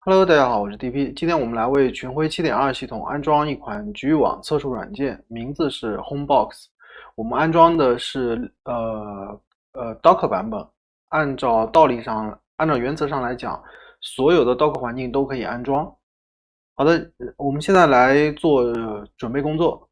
Hello，大家好，我是 DP。今天我们来为群晖7.2系统安装一款局域网测速软件，名字是 Homebox。我们安装的是Docker 版本。按照道理上，按照原则上来讲，所有的 Docker 环境都可以安装。好的，我们现在来做准备工作。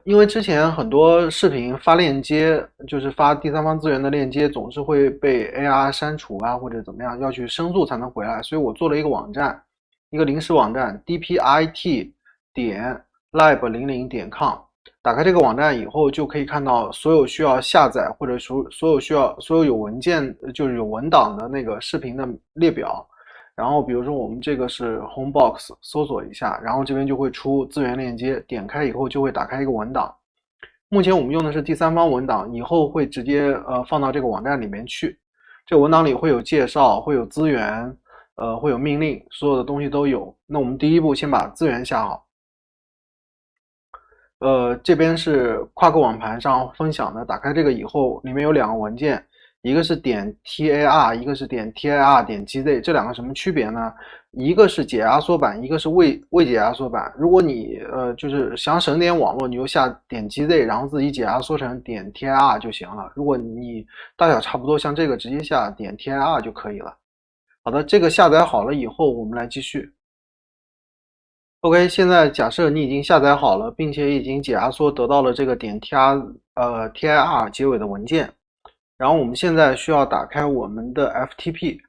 因为之前很多视频发链接，就是发第三方资源的链接，总是会被 AR 删除啊，或者怎么样，要去申诉才能回来。所以我做了一个网站，一个临时网站 dpit 点 lab00.com。打开这个网站以后，就可以看到所有需要下载或者所有有文件，就是有文档的那个视频的列表。然后比如说我们这个是 Homebox， 搜索一下，然后这边就会出资源链接，点开以后就会打开一个文档。目前我们用的是第三方文档，以后会直接放到这个网站里面去。这个文档里会有介绍，会有资源，会有命令，所有的东西都有。那我们第一步先把资源下好。这边是跨购网盘上分享的，打开这个以后，里面有两个文件，一个是点 .tar， 一个是点 .tir 点 .gz， 这两个什么区别呢？一个是解压缩版，一个是未解压缩版。如果你就是想省点网络，你就下点 .gz， 然后自己解压缩成点 .tir 就行了。如果你大小差不多，像这个直接下点 .tir 就可以了。好的，这个下载好了以后，我们来继续。OK， 现在假设你已经下载好了，并且已经解压缩得到了这个点 TIR 结尾的文件，然后我们现在需要打开我们的 FTP。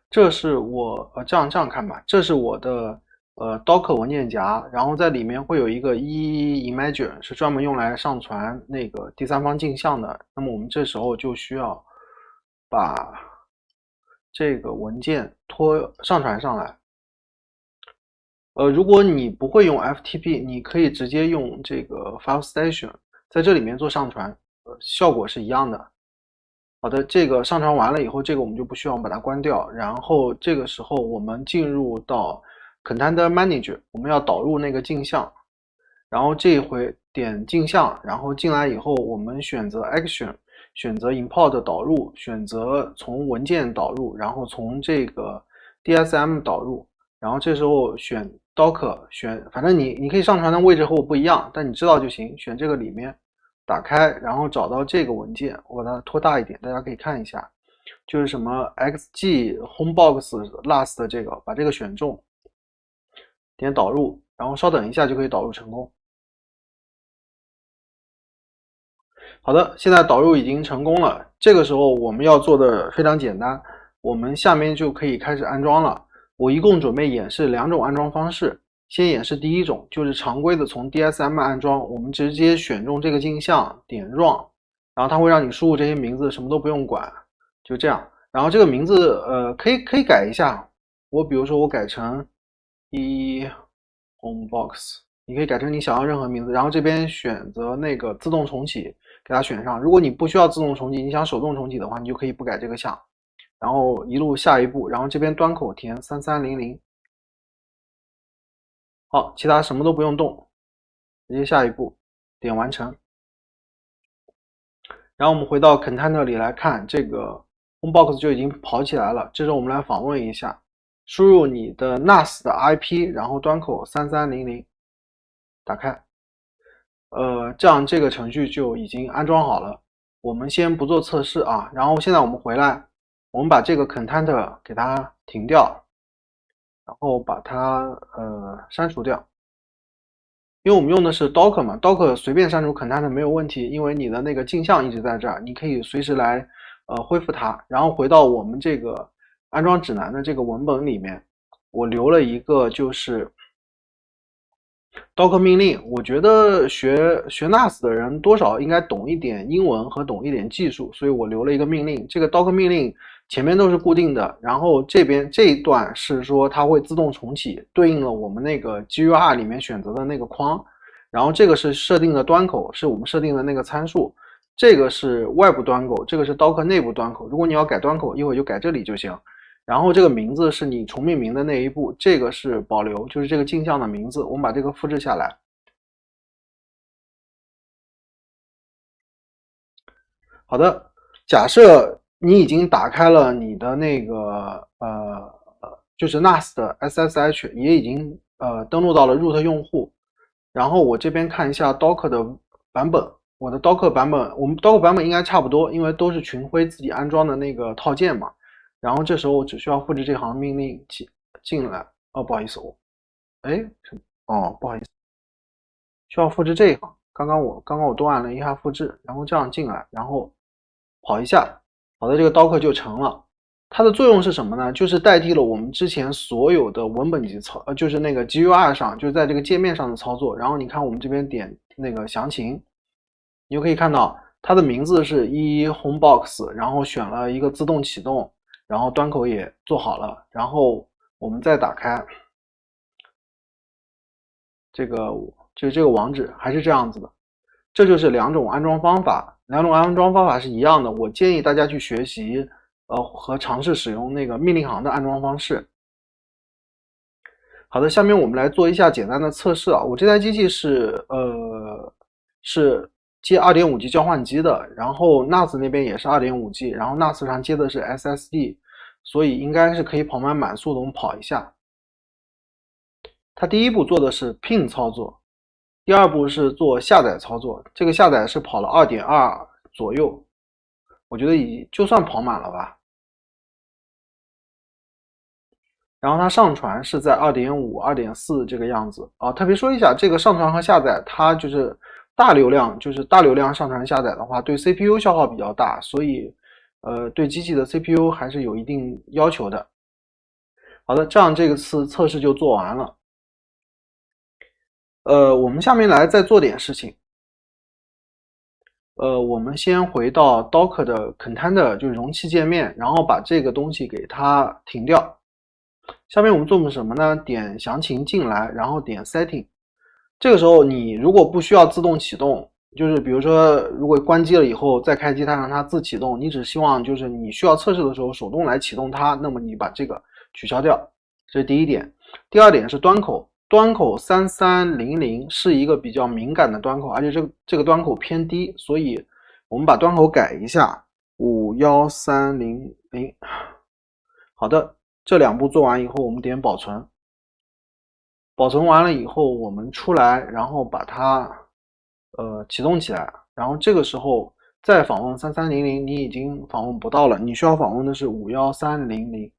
这是我这样看吧，这是我的Docker 文件夹，然后在里面会有一个 Imgur， 是专门用来上传那个第三方镜像的。那么我们这时候就需要把这个文件上传上来。如果你不会用 FTP， 你可以直接用这个 File Station， 在这里面做上传，效果是一样的。好的，这个上传完了以后，这个我们就不需要，把它关掉。然后这个时候我们进入到 Container Manager， 我们要导入那个镜像。然后这一回点镜像，然后进来以后，我们选择 Action， 选择 Import 导入，选择从文件导入，然后从这个 DSM 导入。然后这时候选 Docker， 反正你可以上传的位置和我不一样，但你知道就行。选这个里面，打开，然后找到这个文件，我把它拖大一点，大家可以看一下，就是什么 xg homebox last 这个，把这个选中，点导入，然后稍等一下就可以导入成功。好的，现在导入已经成功了。这个时候我们要做的非常简单，我们下面就可以开始安装了。我一共准备演示两种安装方式，先演示第一种，就是常规的从 DSM 安装，我们直接选中这个镜像，点 Run， 然后它会让你输入这些名字，什么都不用管，就这样。然后这个名字可以改一下，比如说我改成Homebox， 你可以改成你想要任何名字，然后这边选择那个自动重启，给它选上。如果你不需要自动重启，你想手动重启的话，你就可以不改这个项。然后一路下一步，然后这边端口填3300。好，其他什么都不用动，直接下一步，点完成。然后我们回到 Container 里来看，这个 Homebox 就已经跑起来了。这时候我们来访问一下，输入你的 NAS 的 IP， 然后端口3300，打开。这样这个程序就已经安装好了。我们先不做测试啊，然后现在我们回来，我们把这个 Container 给它停掉，然后把它删除掉。因为我们用的是 Docker 嘛 ，Docker 随便删除 Container 没有问题，因为你的那个镜像一直在这儿，你可以随时来恢复它。然后回到我们这个安装指南的这个文本里面，我留了一个就是 Docker 命令。我觉得学 NAS 的人多少应该懂一点英文和懂一点技术，所以我留了一个命令。这个 Docker 命令前面都是固定的，然后这边这一段是说它会自动重启，对应了我们那个 GUR 里面选择的那个框。然后这个是设定的端口，是我们设定的那个参数。这个是外部端口，这个是 Docker 内部端口。如果你要改端口，一会儿就改这里就行。然后这个名字是你重命名的那一步，这个是保留，就是这个镜像的名字。我们把这个复制下来。好的，假设你已经打开了你的那个就是 NAS 的 SSH， 也已经登录到了 root 用户。然后我这边看一下 Docker 的版本，我的 Docker 版本，我们 Docker 版本应该差不多，因为都是群晖自己安装的那个套件嘛。然后这时候我只需要复制这行命令进来。哦，不好意思，不好意思，需要复制这一行。刚刚我多按了一下复制，然后这样进来，然后跑一下，好的，这个 Docker 就成了。它的作用是什么呢？就是代替了我们之前所有的文本级就是那个 GUI 上，就是在这个界面上的操作。然后你看我们这边点那个详情，你就可以看到它的名字是homebox， 然后选了一个自动启动，然后端口也做好了。然后我们再打开这个，就是这个网址还是这样子的。这就是两种安装方法，两种安装方法是一样的。我建议大家去学习和尝试使用那个命令行的安装方式。好的，下面我们来做一下简单的测试啊。我这台机器是接 2.5G 交换机的，然后 NAS 那边也是 2.5G， 然后 NAS 上接的是 SSD， 所以应该是可以跑满速的。我们跑一下。它第一步做的是 pin 操作，第二步是做下载操作。这个下载是跑了 2.2 左右，我觉得就算跑满了吧。然后它上传是在 2.5、2.4 这个样子啊。特别说一下，这个上传和下载，它就是大流量上传下载的话，对 CPU 消耗比较大，所以对机器的 CPU 还是有一定要求的。好的，这样这个次测试就做完了。我们下面来再做点事情。我们先回到 Docker 的 Container， 就是容器界面，然后把这个东西给它停掉。下面我们做什么呢？点详情进来，然后点 Setting。这个时候你如果不需要自动启动，就是比如说如果关机了以后再开机，它让它自启动，你只希望就是你需要测试的时候手动来启动它，那么你把这个取消掉，这是第一点。第二点是端口。端口3300是一个比较敏感的端口，而且这个端口偏低，所以我们把端口改一下，51300。好的，这两步做完以后，我们点保存。保存完了以后，我们出来，然后把它启动起来，然后这个时候再访问3300，你已经访问不到了，你需要访问的是51300。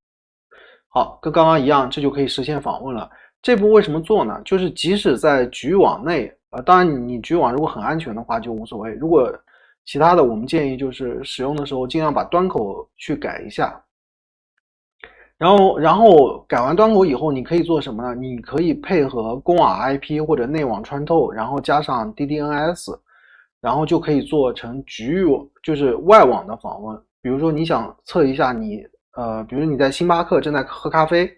好，跟刚刚一样，这就可以实现访问了。这步为什么做呢？就是即使在局网内，当然你局网如果很安全的话就无所谓。如果其他的，我们建议就是使用的时候尽量把端口去改一下。然后改完端口以后，你可以做什么呢？你可以配合公网 IP 或者内网穿透，然后加上 DDNS， 然后就可以做成就是外网的访问。比如说你想测一下比如你在星巴克正在喝咖啡，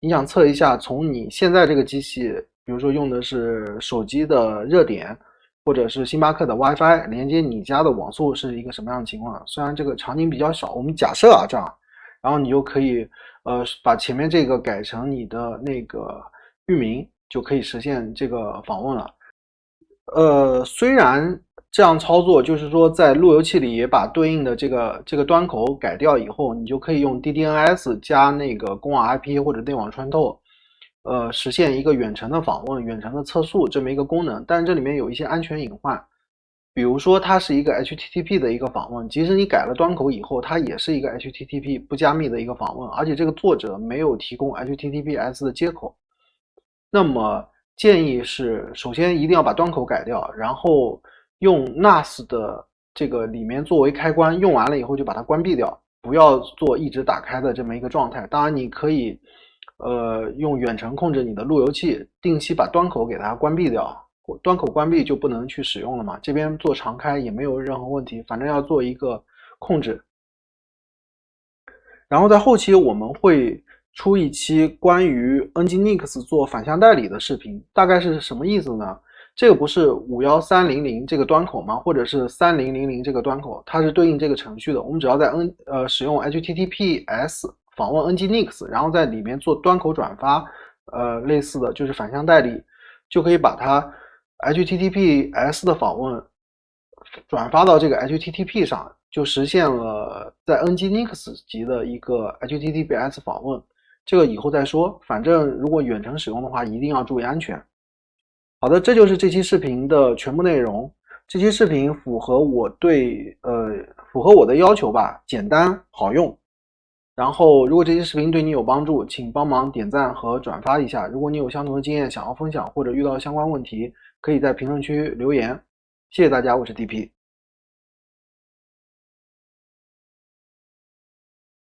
你想测一下从你现在这个机器，比如说用的是手机的热点，或者是星巴克的 WiFi 连接你家的网速是一个什么样的情况。虽然这个场景比较小，我们假设这样，然后你就可以把前面这个改成你的那个域名，就可以实现这个访问了。虽然这样操作，就是说在路由器里也把对应的这个端口改掉以后，你就可以用 DDNS 加那个公网 IP 或者内网穿透，实现一个远程的访问、远程的测速这么一个功能。但这里面有一些安全隐患，比如说它是一个 HTTP 的一个访问，即使你改了端口以后，它也是一个 HTTP 不加密的一个访问，而且这个作者没有提供 HTTPS 的接口。那么建议是，首先一定要把端口改掉，然后用 NAS 的这个里面作为开关，用完了以后就把它关闭掉，不要做一直打开的这么一个状态。当然你可以用远程控制你的路由器，定期把端口给它关闭掉，端口关闭就不能去使用了嘛。这边做常开也没有任何问题，反正要做一个控制。然后在后期我们会出一期关于 Nginx 做反向代理的视频，大概是什么意思呢？这个不是51300这个端口吗？或者是3000这个端口，它是对应这个程序的。我们只要在使用 HTTPS 访问 Nginx， 然后在里面做端口转发，类似的就是反向代理，就可以把它 HTTPS 的访问转发到这个 HTTP 上，就实现了在 Nginx 级的一个 HTTPS 访问。这个以后再说，反正如果远程使用的话，一定要注意安全。好的，这就是这期视频的全部内容。这期视频符合我的要求吧，简单好用。然后，如果这期视频对你有帮助，请帮忙点赞和转发一下。如果你有相同的经验想要分享，或者遇到相关问题，可以在评论区留言。谢谢大家，我是 DP。